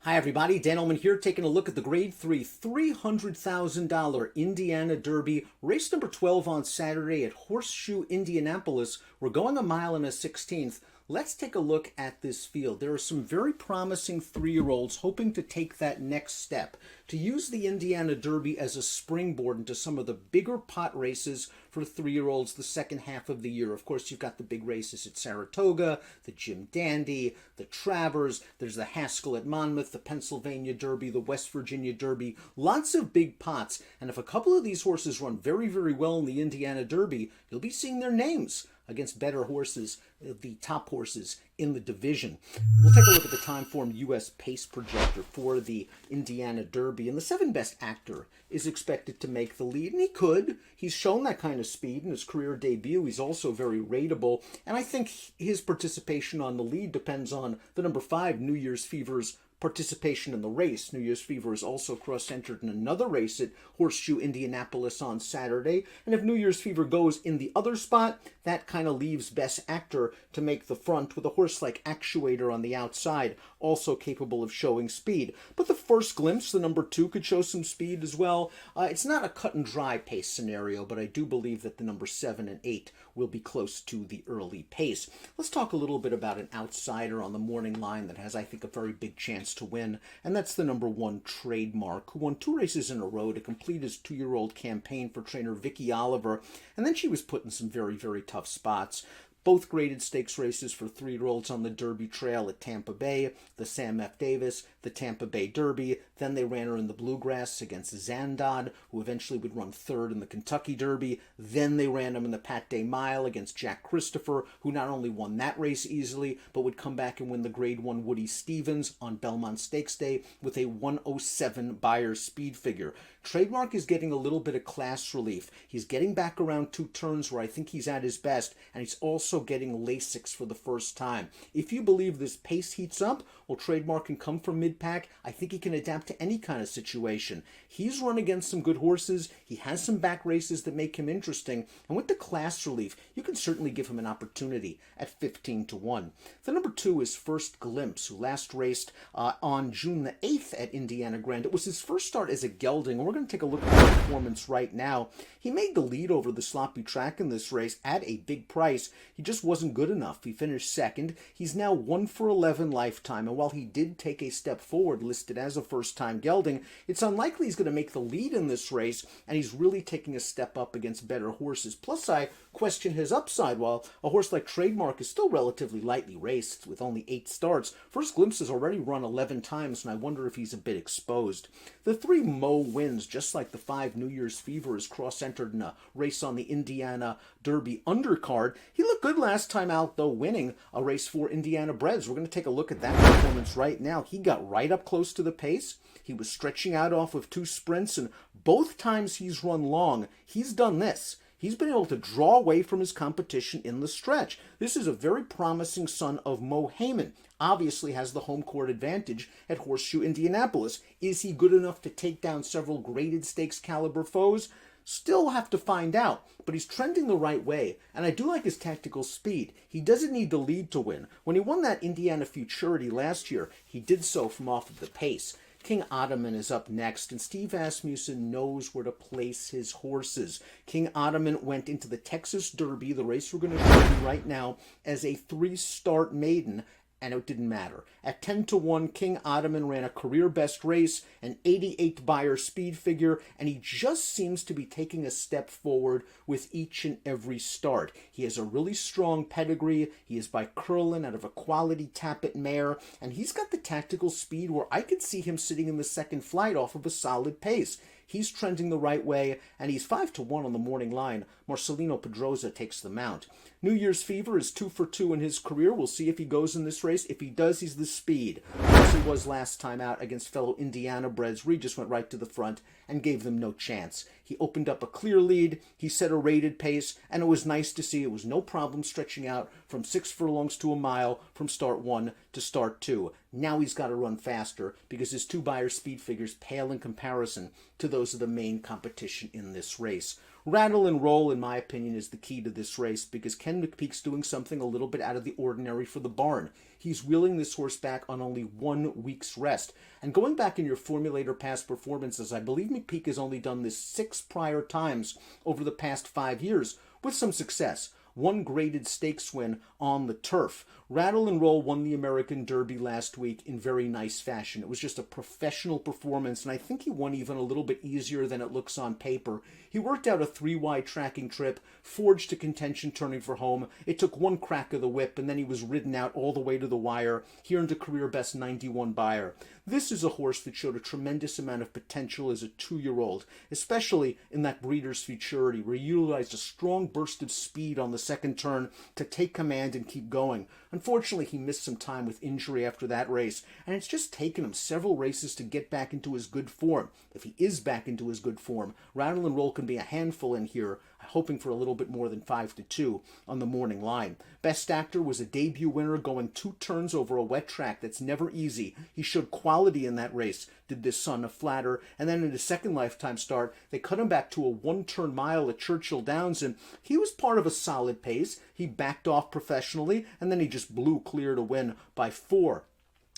Hi everybody, Dan Illman here, taking a look at the Grade 3 $300,000 Indiana Derby, race number 12 on Saturday at Horseshoe Indianapolis. We're going a mile and a 16th. Let's take a look at this field. There are some very promising three-year-olds hoping to take that next step, to use the Indiana Derby as a springboard into some of the bigger pot races for three-year-olds the second half of the year. Of course, you've got the big races at Saratoga, the Jim Dandy, the Travers, there's the Haskell at Monmouth, the Pennsylvania Derby, the West Virginia Derby, lots of big pots. And if a couple of these horses run very, very well in the Indiana Derby, you'll be seeing their names against better horses, the top horses in the division. We'll take a look at the Timeform U.S. pace projector for the Indiana Derby, and the 7 best actor is expected to make the lead, and he could. He's shown that kind of speed in his career debut. He's also very rateable, and I think his participation on the lead depends on the number 5, New Year's Fever's participation in the race. New Year's Fever is also cross-entered in another race at Horseshoe Indianapolis on Saturday, and if New Year's Fever goes in the other spot, that kind of leaves Best Actor to make the front with a horse like Actuator on the outside, also capable of showing speed. But the First Glimpse, the number 2, could show some speed as well. It's not a cut-and-dry pace scenario, but I do believe that the number 7 and 8 will be close to the early pace. Let's talk a little bit about an outsider on the morning line that has, I think, a very big chance to win, and that's the number 1 Trademark, who won 2 races in a row to complete his 2-year-old campaign for trainer Vicky Oliver, and then she was put in some very, very tough spots. Both graded stakes races for 3-year-olds on the Derby Trail at Tampa Bay, the Sam F. Davis, the Tampa Bay Derby. Then they ran her in the Bluegrass against Zandod, who eventually would run 3rd in the Kentucky Derby. Then they ran him in the Pat Day Mile against Jack Christopher, who not only won that race easily, but would come back and win the Grade 1 Woody Stevens on Belmont Stakes Day with a 107 Beyer speed figure. Trademark is getting a little bit of class relief. He's getting back around 2 turns where I think he's at his best, and he's also getting Lasix for the first time. If you believe this pace heats up, well, Trademark can come from mid-pack. I think he can adapt to any kind of situation. He's run against some good horses. He has some back races that make him interesting, and with the class relief, you can certainly give him an opportunity at 15-1. The number 2 is First Glimpse, who last raced on June the 8th at Indiana Grand. It was his first start as a gelding, and we're going to take a look at his performance right now. He made the lead over the sloppy track in this race at a big price. He just wasn't good enough. He finished 2nd. He's now 1 for 11 lifetime, and while he did take a step forward, listed as a first-time gelding, it's unlikely he's going to make the lead in this race, and he's really taking a step up against better horses. Plus, I question his upside. While a horse like Trademark is still relatively lightly raced with only 8 starts, First Glimpse has already run 11 times, and I wonder if he's a bit exposed. The 3 Mo wins, just like the 5 New Year's Fever, is cross-entered in a race on the Indiana Derby undercard. He looked good last time out, though, winning a race for Indiana Breds. We're going to take a look at that performance right now. He got right up close to the pace. He was stretching out off of 2 sprints, and both times he's run long, he's done this. He's been able to draw away from his competition in the stretch. This is a very promising son of Mo Heyman. Obviously has the home court advantage at Horseshoe Indianapolis. Is he good enough to take down several graded stakes caliber foes? Still have to find out, but he's trending the right way, and I do like his tactical speed. He doesn't need the lead to win. When he won that Indiana Futurity last year, he did so from off of the pace. King Ottoman is up next, and Steve Asmussen knows where to place his horses. King Ottoman went into the Texas Derby, the race we're going to show you right now, as a 3-start maiden, and it didn't matter. At 10-1, King Ottoman ran a career-best race, an 88 Beyer speed figure, and he just seems to be taking a step forward with each and every start. He has a really strong pedigree. He is by Curlin out of a quality Tappet mare, and he's got the tactical speed where I could see him sitting in the second flight off of a solid pace. He's trending the right way, and he's 5-1 on the morning line. Marcelino Pedroza takes the mount. New Year's Fever is 2 for 2 in his career. We'll see if he goes in this race. If he does, he's the speed, as he was last time out against fellow Indiana Breds. Regis went right to the front and gave them no chance. He opened up a clear lead. He set a rated pace, and it was nice to see. It was no problem stretching out from 6 furlongs to a mile from start 1 to start 2. Now he's got to run faster because his 2 Beyer speed figures pale in comparison to those of the main competition in this race. Rattle and roll, in my opinion, is the key to this race because Ken McPeek's doing something a little bit out of the ordinary for the barn. He's wheeling this horse back on only 1 week's rest. And going back in your formulator past performances, I believe McPeek has only done this 6 prior times over the past 5 years with some success. 1 graded stakes win on the turf. Rattle and Roll won the American Derby last week in very nice fashion. It was just a professional performance, and I think he won even a little bit easier than it looks on paper. He worked out a 3-wide tracking trip, forged to contention turning for home. It took 1 crack of the whip, and then he was ridden out all the way to the wire. He earned a career best 91 Beyer. This is a horse that showed a tremendous amount of potential as a 2-year-old, especially in that Breeders' Futurity, where he utilized a strong burst of speed on the second turn to take command and keep going. Unfortunately, he missed some time with injury after that race, and it's just taken him several races to get back into his good form. If he is back into his good form, Rattle and Roll can be a handful in here, hoping for a little bit more than 5-2 on the morning line. Best Actor was a debut winner going 2 turns over a wet track. That's never easy. He showed quality in that race, did this son of Flatter, and then in his second lifetime start, they cut him back to a 1-turn mile at Churchill Downs, and he was part of a solid pace. He backed off professionally, and then he just blew clear to win by 4.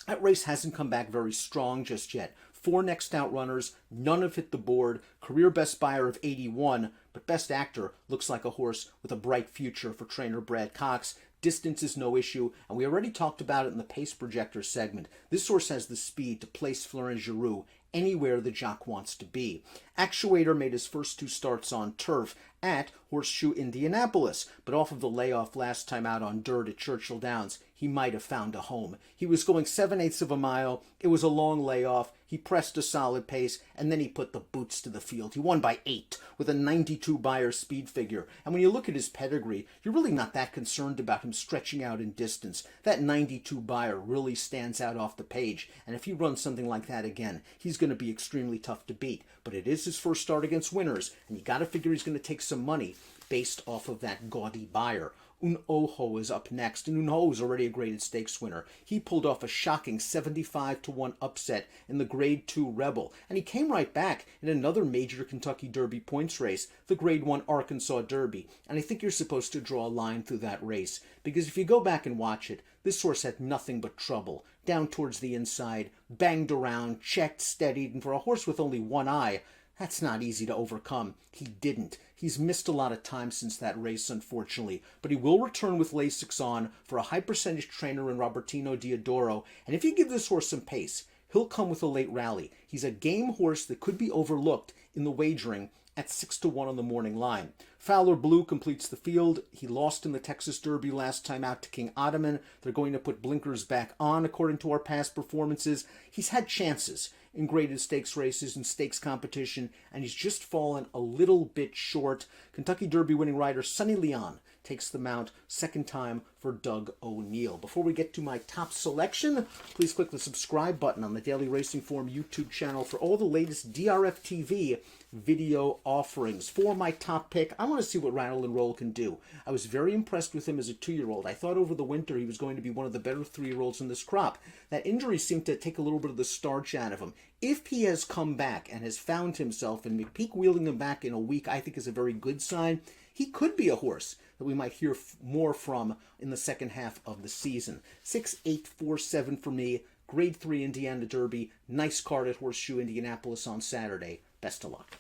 That race hasn't come back very strong just yet. 4 next out runners, none have hit the board, career best Beyer of 81, but Best Actor looks like a horse with a bright future for trainer Brad Cox. Distance is no issue, and we already talked about it in the pace projector segment. This horse has the speed to place Florent Giroux anywhere the jock wants to be. Actuator made his first 2 starts on turf at Horseshoe Indianapolis, but off of the layoff last time out on dirt at Churchill Downs, he might have found a home. He was going 7/8 of a mile. It was a long layoff. He pressed a solid pace, and then he put the boots to the field. He won by 8 with a 92 Beyer speed figure. And when you look at his pedigree, you're really not that concerned about him stretching out in distance. That 92 Beyer really stands out off the page, and if he runs something like that again, he's going to be extremely tough to beat. But it is his first start against winners, and you got to figure he's going to take some money based off of that gaudy Beyer. Un Ojo is up next, and Un Ojo is already a graded stakes winner. He pulled off a shocking 75-1 upset in the Grade 2 Rebel, and he came right back in another major Kentucky Derby points race, the Grade 1 Arkansas Derby, and I think you're supposed to draw a line through that race, because if you go back and watch it, this horse had nothing but trouble. Down towards the inside, banged around, checked, steadied, and for a horse with only one eye, that's not easy to overcome. He didn't. He's missed a lot of time since that race, unfortunately, but he will return with Lasix on for a high percentage trainer in Robertino Diodoro, and if you give this horse some pace, he'll come with a late rally. He's a game horse that could be overlooked in the wagering at 6-1 on the morning line. Fowler Blue completes the field. He lost in the Texas Derby last time out to King Ottoman. They're going to put blinkers back on according to our past performances. He's had chances in graded stakes races and stakes competition, and he's just fallen a little bit short. Kentucky Derby winning rider Sonny Leon takes the mount, second time for Doug O'Neill. Before we get to my top selection, please click the subscribe button on the Daily Racing Form YouTube channel for all the latest DRFTV video offerings. For my top pick, I want to see what Rattle and Roll can do. I was very impressed with him as a 2-year-old. I thought over the winter he was going to be one of the better 3-year-olds in this crop. That injury seemed to take a little bit of the starch out of him. If he has come back and has found himself, and McPeek wheeling him back in a week, I think is a very good sign. He could be a horse that we might hear more from in the second half of the season. 6, 8, 4, 7 for me. Grade 3 Indiana Derby. Nice card at Horseshoe Indianapolis on Saturday. Best of luck.